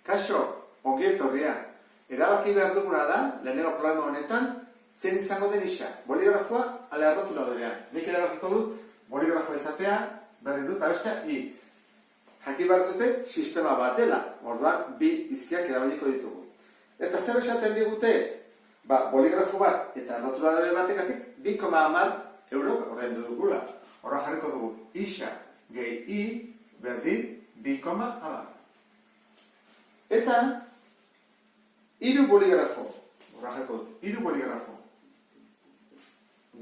Kaixo, ongi etorria. Erabaki behar duguna da, lehenengo programa honetan, zein izango den isa, boligrafoa ala errotuladorea. Nik erabakiko dut, boligrafoa izatea, berdin dut, abestea, i. Jakin behar zuten, sistema bat dela, orduan bi izkiak erabiliko ditugu. Eta zer esaten digute, boligrafo bat eta errotuladore batekatik 2,10 euro ordaindu dugula. Horra jarriko dugu, isa gehi i berdin 2,10. Eta, hiru boligrafo, horra jarriko dut, hiru boligrafo,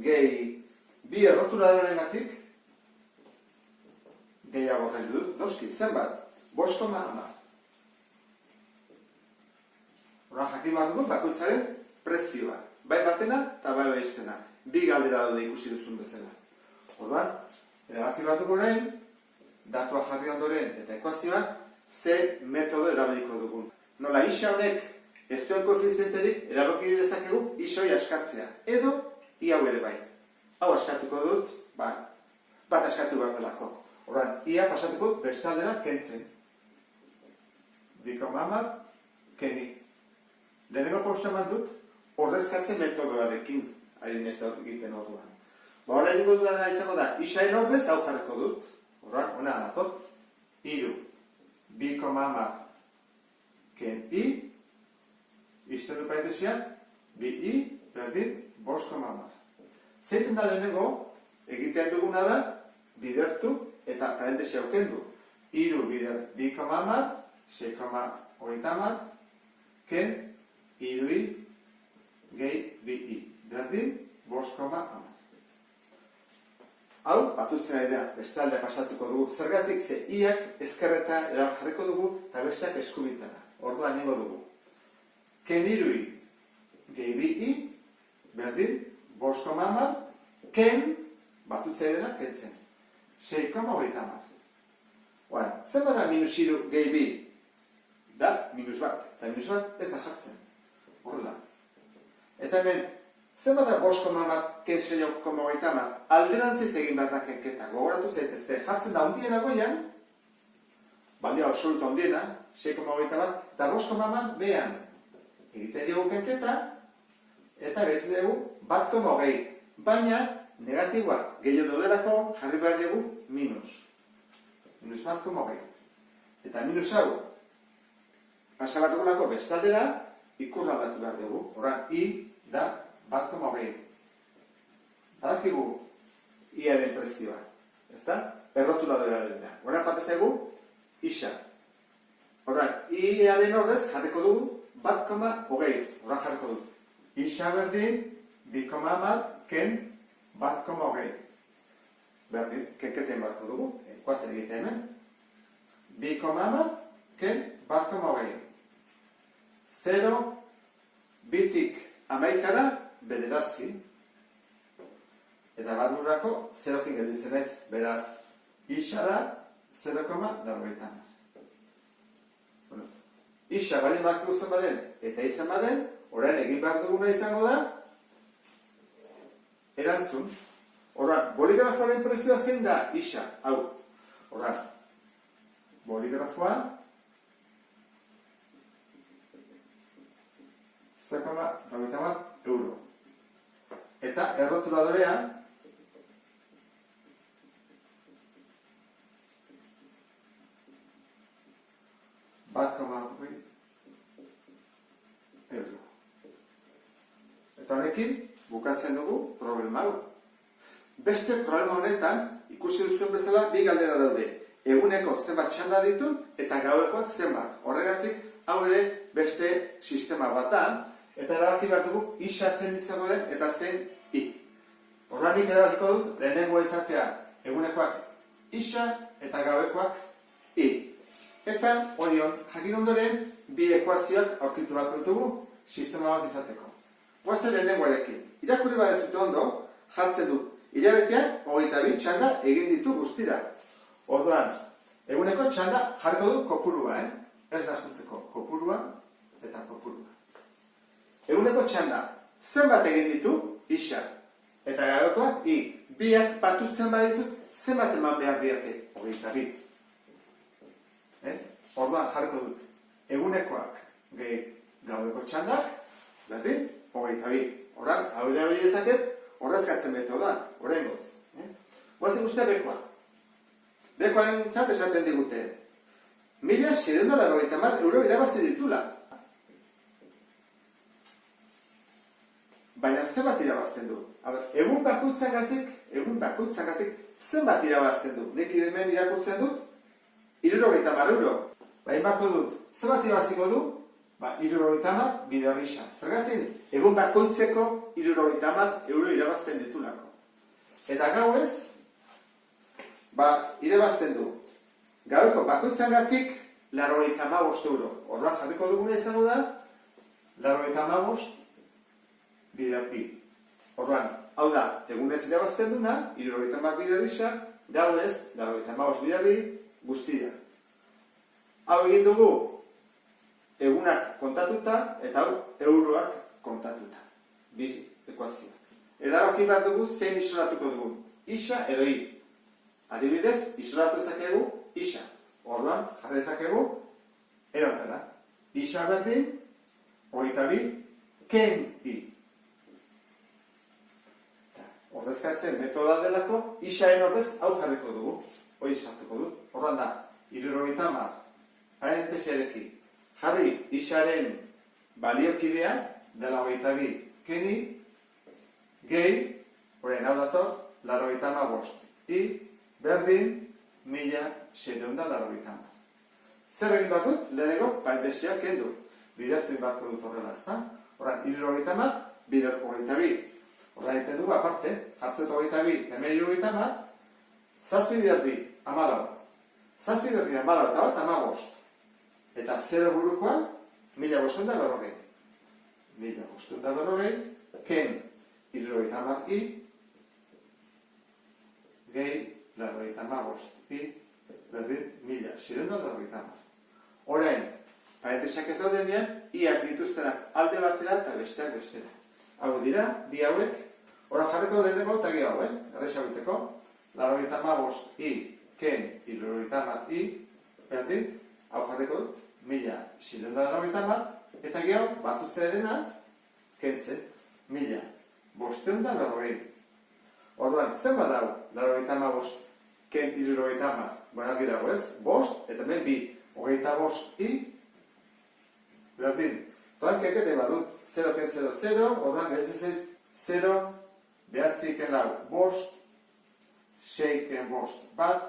gehi bi errotuladoreengatik gehiago ordaindu dut, noski, zenbat, 5,10. Horra jakin behar dugu, bakoitzaren prezioa. Bai batena eta bai bestena. Bi galdera daude ikusi duzun bezala. Orduan, erabaki bat dugu orain, datua jarri ondoren eta ekuazioa, ze metodo erabiliko dugun. Nola, isa honek ez duen koefizienterik erabaki dezakegu isoi askatzea. Edo, i hau ere bai. Hau askatuko dut, bat askatu behar delako. Orduan, ia pasatuko bestaldera kentzen. 2,10 keni. Lehenengo pausa eman dut, ordezkatzen metodoarekin ari ez dut egiten orduan. Horren ingo dudana izango da, isain ordez hau jarriko dut. Horren, hona anatot, 2,10 ken i, izten du parentesian, bi i berdin 5,10. Zeiten da lehenengo, egitean duguna da, bidertu eta parentesia aukendu. 3 bider 2,10, 6,30, ken irui gehi bi i, berdin 5,10. Hau, batutzen ari da, bestalde pasatuko dugu. Zergatik ze iak ezkerreta jarriko dugu eta besteak eskubitara. Orduan nengo dugu. Ken irui gehi bi i, berdin 5,10, ken, batutzen ari da, kentzen. 6,30. Zer bada minus iru gehi bi? Da, minus bat. Eta minus bat ez da jartzen. Horrela. Eta hemen, zer bada 5,10 ken 6,30? Alderantziz egin behar da kenketa. Gogoratu zaitezte, jartzen da ondiena goian, balio absoluta ondiena, 6,30, eta 5,10 behan. Egiten dugu kenketa, eta behitzen dugu 1,20. Baina, negatiboa gehiago daudelako jarri behar dugu minus. Minus 1,20. Eta minus hau, pasabatuko lako bestaldera, ikurra batu behar dugu. Horran, i da 1,20. Badakigu iaren prezioa. Ezta? Errotuladoraren da. Horran fatazegu, isa. Horran, iaren ordez jarriko dugu 1,20. Horran jarriko dugu. Isa berdin, 2,10, ken 1,20. Berdin, kenketen barko dugu. Ekuazen egite hemen. 2,10, ken 1,20. 0, bitik amaikara, bederatzi. Eta bat nurako, 0kin gelditzen ez. Beraz, isara 0,90. Isa bali marko izan baden, eta izan baden, orain egin behar duguna izango da, erantzun. Horran, boligrafoaren prezioa zein da, isa, hau. Horran, boligrafoa, 0,90 euro. Eta errotuladorea, euro. Eta honekin, bukatzen dugu problema hau. Beste problema honetan, ikusi duzuen bezala, bi galdera daude. Eguneko zenbat txanda ditu eta gauekoak zenbat. Horregatik, hau ere beste sistema bat da, eta erabaki behar dugu isa zen izango den eta zen i. Horregatik erabakiko dut, lehenengoa izatea egunekoak isa eta gauekoak i. Eta horion, jakin ondoren, bi ekuazioak aurkitu bat ditugu sistema bat izateko. Guazen lehenengoarekin. Irakurri bat ez dute ondo, jartzen du. Hilabetean, 22 txanda egin ditu guztira. Orduan, eguneko txanda jarko du kopurua, Ez da zuzeko kopurua eta kopurua. Eguneko txanda, zenbat egin ditu, isa. Eta gauekoak, i. Biak batutzen baditut, zenbat eman behar diate, 22. Orduan jarko dut. egunekoak gehi gaueko txandak, berdin, 22. Horan, hau ere dezaket, horrezkatzen metoda, horrengoz. Guazen uste bekoa. Bekoaren txat esaten digute. 1.690 euro irabazi ditula. Baina zenbat irabazten du? Egun bakoitzagatik zenbat irabazten du? Nik hemen irakurtzen dut, 70 euro. Baina bako dut, zenbat irabaziko du? 70 bider gisa. Zergatik, egun bakoitzeko 70 euro irabazten ditulako. Eta gauez, irabazten du. Gaueko bakoitzagatik 85 euro. Orduan jarriko duguna izango da, 85 bider pi. Orduan, hau da, egunez irabazten duna, 70 bider gisa, gauez, 85 bider bi guztira. Hau egin dugu, egunak kontatuta eta hau euroak kontatuta. Bi ekuazioak. Erabaki behar dugu zein isolatuko dugu. Isa edo i. Adibidez, isolatu ezakegu isa. Orduan, jarri ezakegu erantara. Isa berdin, 22 ken i. Ordezkatzen metoda delako, isaren ordez hau jarriko dugu. Hoi sartuko dut. Orduan da, 70 parentesiarekin. Jarri isaren baliokidea dela 22 keni gehi, horrein hau dator, 85 i berdin 1.690. Zer egin bat dut? Leheneko parentesia kendu. Bidertu inbarko dut horrela, ezta? Horrein, 70 bider 22. Horrein egiten dugu aparte, hartzet 22 eta 70 zazpi bider bi, 14. Zazpi bider bi, 14 eta bat 15. Eta 0 burukoa, 1.540. 1.540, ken 70 i, gehi 85 i, berdin 1.690. Orain, parentesiak ez dauden dian, iak dituztenak alde batera eta besteak bestera. Hau dira, bi hauek, ora jarriko lehenengo eta gehi hau, erresa biteko, 85 i, ken 70 i, berdin, hau jarriko dut, 1.690, eta geho, batutzea dena, kentzen, 1.540. Orduan, zen badau, 85, ken 70, argi dago ez, bost, eta hemen bi, 25 i, berdin. Orduan, kekete badut, 0 ken 0, 0, orduan, geltzen 0, behatzi ken lau, bost, 6 ken bost, bat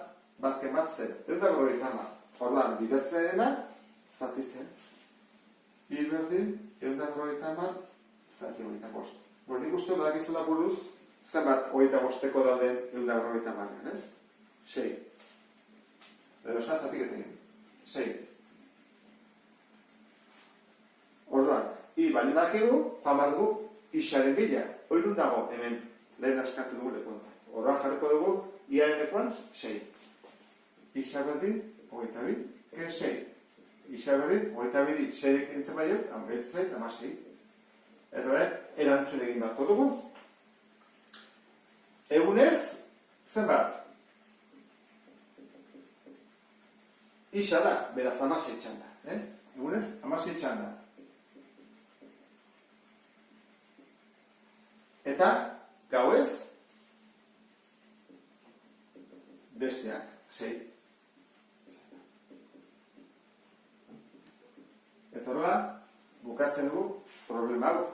ken bat 0, eta 80. Orduan, bidertzea dena, zatitzen. I berdin, 180, zati 25. Nik uste badakizula buruz, zenbat 25-eko dauden 180, ez? 6. Edo esna zatik egin. 6. Orduan, i bali bakigu, joan bat dugu, isaren bila. Oirun dago, hemen, lehen askatu dugu lekonta. Orduan jarriko dugu, iaren lekuan, 6. Isa berdin, 22, ken 6. Isa berdin, 22, 6 entzen baiot, ambetzen, 16. Eta bera, erantzun egin batko dugu. Egunez, zenbat? Isa da, beraz, 16 txanda. Egunez, 16 txanda. Eta, gauez, besteak, 6. Eta horrela, bukatzen dugu problema hau.